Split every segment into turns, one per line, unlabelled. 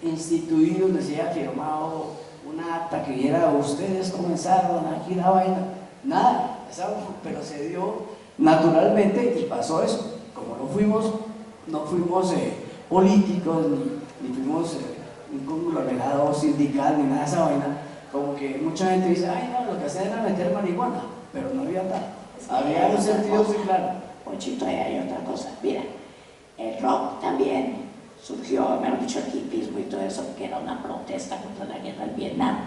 instituido, donde se haya firmado una acta que diera, ustedes comenzaron aquí la vaina, nada, pero se dio naturalmente y pasó eso. Como no fuimos políticos, ni fuimos un conglomerado sindical, ni nada de esa vaina, como que mucha gente dice, ay no, lo que hacían era meter marihuana, pero no había tal. Había un sentido muy claro.
Ponchito, ahí hay otra cosa. Mira, el rock también surgió, mejor dicho, el hipismo y todo eso, que era una protesta contra la guerra del Vietnam.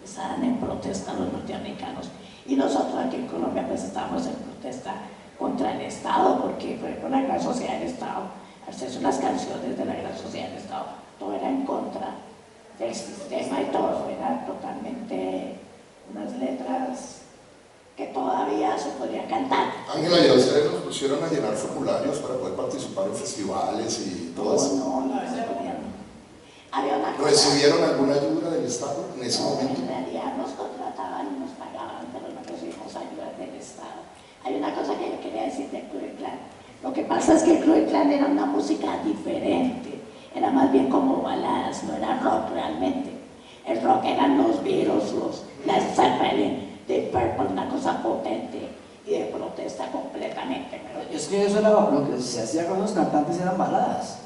Estaban en protesta los norteamericanos. Y nosotros aquí en Colombia pues estábamos en protesta contra el Estado, porque fue con la Gran Sociedad del Estado. Hacerse unas canciones de la Gran Sociedad del Estado, todo era en contra del sistema y todo, era totalmente unas letras que todavía se podría cantar.
Ángela, ¿y a ustedes nos pusieron a llenar formularios para poder participar en festivales y todo eso?
No se podía. Había una cosa.
¿Recibieron alguna ayuda del Estado en ese momento?
En realidad nos contrataban y nos pagaban, pero no recibimos ayuda del Estado. Hay una cosa que yo quería decir del Club Clan. Lo que pasa es que el Club Clan era una música diferente, era más bien como baladas, no era rock realmente. El rock eran los Beatles, la Zeppelin, The Purple, una cosa potente y de protesta completamente.
Es que eso era lo que se hacía con los cantantes, eran baladas.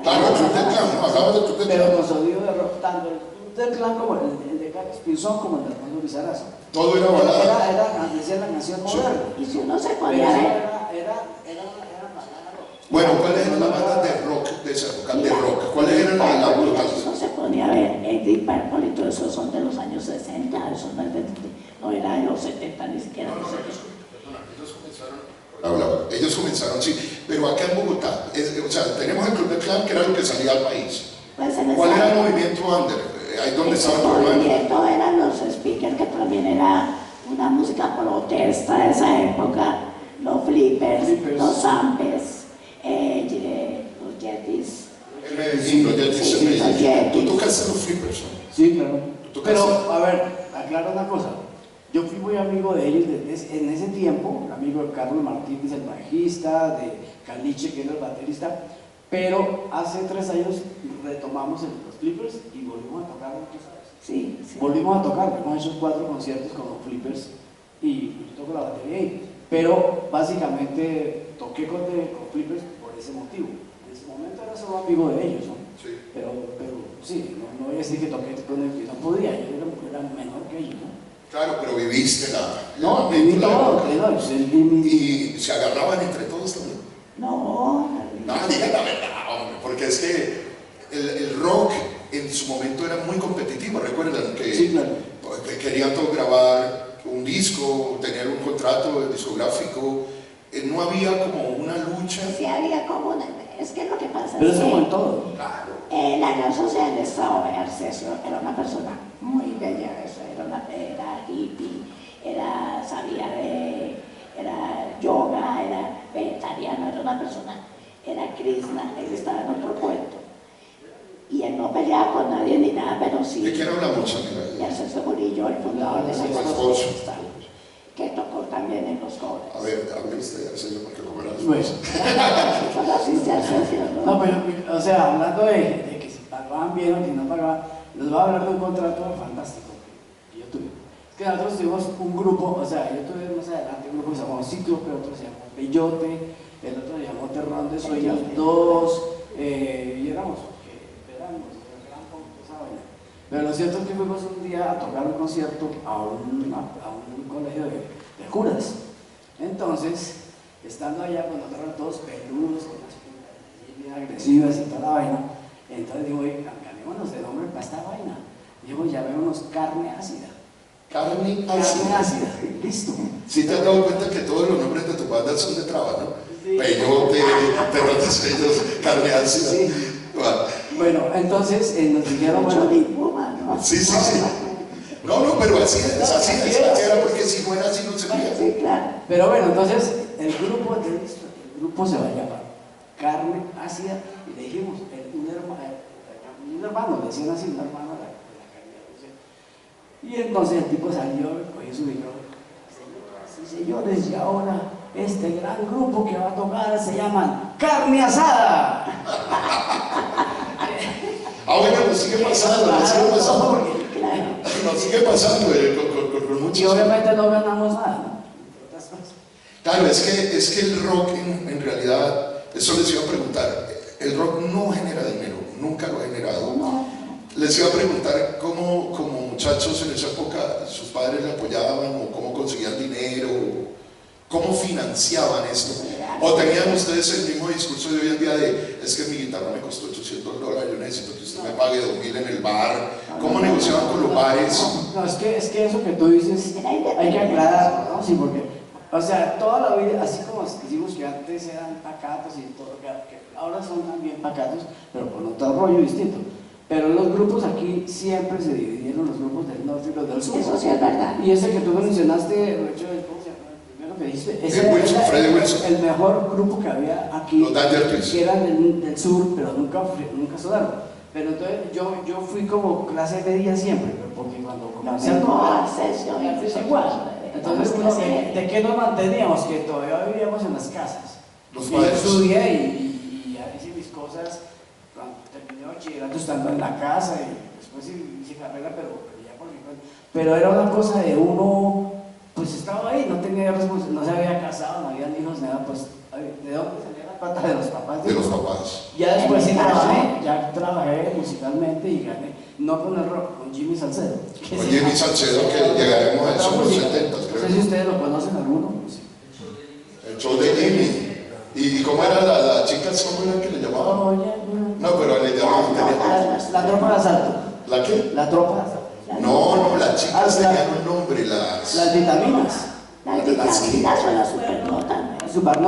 Claro, el Club del Clan, no, hablamos del Club del Clan.
Pero nos odió de rock, tanto el Club del Clan como el de Carlos Pinzón como el de Armando Lizarazo.
Todo era balada.
Decía la canción moderna.
Y si uno se podía ver.
Bueno, ¿cuáles eran las bandas de rock de esa época? De rock, ¿cuáles eran las bandas?
Eso se podía ver, Deep Purple y todo eso son de los años 60, eso no era de los 70 ni siquiera.
Ellos comenzaron, sí, pero acá en Bogotá, o sea, tenemos el Club del Clan, que era lo que salía al país.
Pues
¿Cuál era el movimiento under? Ahí donde estaban los
hermanos. El movimiento eran los speakers, que también era una música protesta de esa época, los flippers. Los zampes. Los Yetis.
En Medellín, los Yetis en Medellín. ¿Tú tocaste los flippers?
Sí, claro. Pero, a ver, aclaro una cosa. Yo fui muy amigo de ellos en ese tiempo, amigo de Carlos Martínez, el bajista, de Caliche, que era el baterista, pero hace 3 años retomamos los flippers y volvimos a tocar, ¿tú sabes?
Sí.
Volvimos a tocar, hemos hecho 4 conciertos con los flippers y yo toco la batería ahí. Pero básicamente toqué con flippers por ese motivo. En ese momento era solo amigo de ellos, ¿no?
Sí.
Pero sí, no voy a decir que toqué con ellos, no podía, yo era menor que ellos, ¿no?
Claro, pero viviste
No, viví todo,
y se agarraban entre todos también.
No,
digan la verdad, hombre, porque es que el rock en su momento era muy competitivo, recuerdan que,
sí, claro,
que querían todos grabar un disco, tener un contrato discográfico, no había como una lucha.
Sí, había como una, es que lo que pasa
pero
es
es
que
como en todo.
Claro.
La Gran Sociedad del Estado de Arcesio era una persona muy bella, era hippie, era yoga, era vegetariano, era una persona, era Krishna, él estaba en otro cuento. Y él no peleaba con nadie ni nada, pero sí.
¿De quién hablamos,
Y Arcesio Murillo, el fundador de la Gran Sociedad, que tocó también en los jóvenes.
A ver, hable usted, Arcesio, porque lo verás.
Pues. No, pero, o sea, hablando de que si pagaban bien o que no pagaban, les voy a hablar de un contrato fantástico que yo tuve. Es que nosotros tuvimos un grupo, o sea, yo tuve más adelante un grupo que se llamó Cíclope, otro se llamó Bellote, el otro se llamó Terrón de Sueños 2, y éramos esa vaina. Pero lo cierto es que fuimos un día a tocar un concierto a un colegio de curas. Entonces, estando allá, cuando estaban todos peludos, con las pintas bien agresivas y toda la vaina, entonces digo, cambiémonos de nombre para esta vaina. Digo, llamémonos Carne Ácida.
Carne
Carne Ácida, listo.
¿Sí te has dado cuenta que todos los nombres de tu banda son de traba, no?
Sí.
Peyote, Terrón de Sueños, Carne Ácida.
Sí. Bueno, entonces nos dijeron, bueno,
sí. No, pero así era porque si fuera así no se veía.
Sí, claro.
Pero bueno, entonces el grupo se va a llamar Carne Ácida y le dijimos, un hermano, le decían así, un hermano de la carne ácida. Y entonces el tipo salió, cogió su micrófono, señoras y señores, y ahora este gran grupo que va a tocar se llaman Carne Asada.
Bueno, nos sigue pasando, nos sigue pasando.
Claro.
Nos sigue pasando con
Y
muchos.
obviamente no ganamos nada, ¿no?
Claro, es que el rock en realidad, eso les iba a preguntar, el rock no genera dinero, nunca lo ha generado. Les iba a preguntar cómo como muchachos en esa época sus padres le apoyaban o cómo conseguían dinero, cómo financiaban esto. O tenían ustedes el mismo discurso de hoy en día de es que mi guitarra me costó $800, yo necesito que usted me pague 2.000 en el bar. ¿Cómo negociaban con los bares?
No, es que eso que tú dices hay que aclararlo, ¿no? Sí, porque, o sea, toda la vida, así como decimos que antes eran pacatos y todo, que ahora son también pacatos, pero con otro rollo distinto. Pero los grupos aquí siempre se dividieron, los grupos del norte y los del sur.
Eso sí es verdad.
Y ese que tú mencionaste, Richard, ¿cómo se llama? El primero que dijiste, ese
Wilson,
era
Freddie Wilson.
el mejor grupo que había aquí,
Los Danger Twins.
que eran del sur, pero nunca sonaron. Pero entonces yo fui como clase media siempre, porque cuando comencé a tocar, fue igual. Entonces, ¿de qué nos manteníamos? Que todavía vivíamos en las casas.
Los
Yo
padres.
estudié y hice mis cosas cuando terminé bachillerato estando en la casa y después hice carrera, pero ya por mi cuenta. Pero era una cosa de uno, pues estaba ahí, no tenía responsabilidad, no se había casado, no habían hijos, nada, pues ¿de dónde salía la plata? De los papás.
De los papás.
Ya después sí trabajé musicalmente y gané, no con el rock, con Jimmy Salcedo.
Con Jimmy Salcedo, que llegaremos a eso en los 70,
No sé
creo.
si ustedes lo conocen alguno. Pues,
El show de Jimmy. ¿Y cómo era la chica? ¿Cómo era que le llamaban?
oye,
No, pero le llamaban.
la tropa de asalto.
¿La qué?
La tropa de asalto.
No, las chicas tenían un nombre,
Las vitaminas.
Las vitaminas o la supernota.
Super